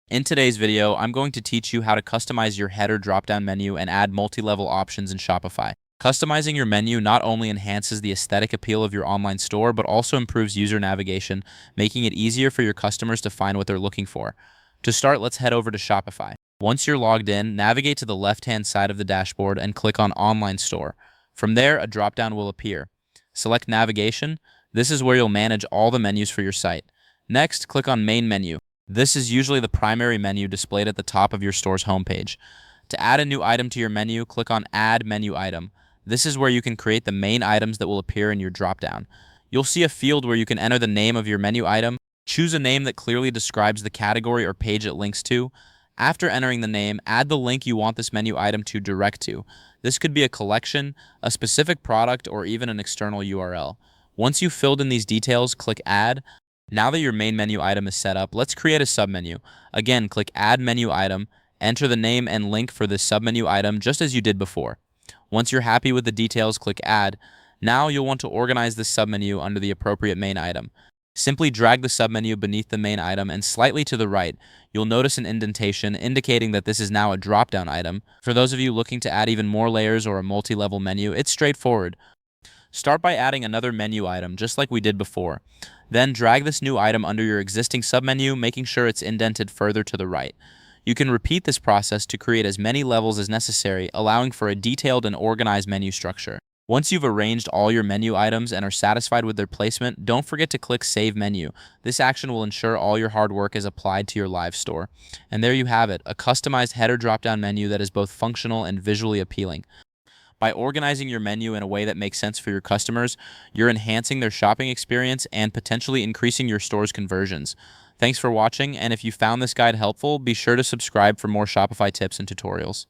In today's video, I'm going to teach you how to customize your header drop-down menu and add multi-level options in Shopify. Customizing your menu not only enhances the aesthetic appeal of your online store, but also improves user navigation, making it easier for your customers to find what they're looking for. To start, let's head over to Shopify. Once you're logged in, navigate to the left-hand side of the dashboard and click on Online Store. From there, a drop-down will appear. Select Navigation. This is where you'll manage all the menus for your site. Next, click on Main Menu. This is usually the primary menu displayed at the top of your store's homepage. To add a new item to your menu, click on Add Menu Item. This is where you can create the main items that will appear in your dropdown. You'll see a field where you can enter the name of your menu item. Choose a name that clearly describes the category or page it links to. After entering the name, add the link you want this menu item to direct to. This could be a collection, a specific product, or even an external URL. Once you've filled in these details, click Add. Now that your main menu item is set up, let's create a submenu. Again, click Add Menu Item, enter the name and link for this submenu item just as you did before. Once you're happy with the details, click Add. Now you'll want to organize this submenu under the appropriate main item. Simply drag the submenu beneath the main item and slightly to the right, you'll notice an indentation indicating that this is now a drop-down item. For those of you looking to add even more layers or a multi-level menu, it's straightforward. Start by adding another menu item, just like we did before. Then drag this new item under your existing submenu, making sure it's indented further to the right. You can repeat this process to create as many levels as necessary, allowing for a detailed and organized menu structure. Once you've arranged all your menu items and are satisfied with their placement, don't forget to click Save Menu. This action will ensure all your hard work is applied to your live store. And there you have it, a customized header drop-down menu that is both functional and visually appealing. By organizing your menu in a way that makes sense for your customers, you're enhancing their shopping experience and potentially increasing your store's conversions. Thanks for watching, and if you found this guide helpful, be sure to subscribe for more Shopify tips and tutorials.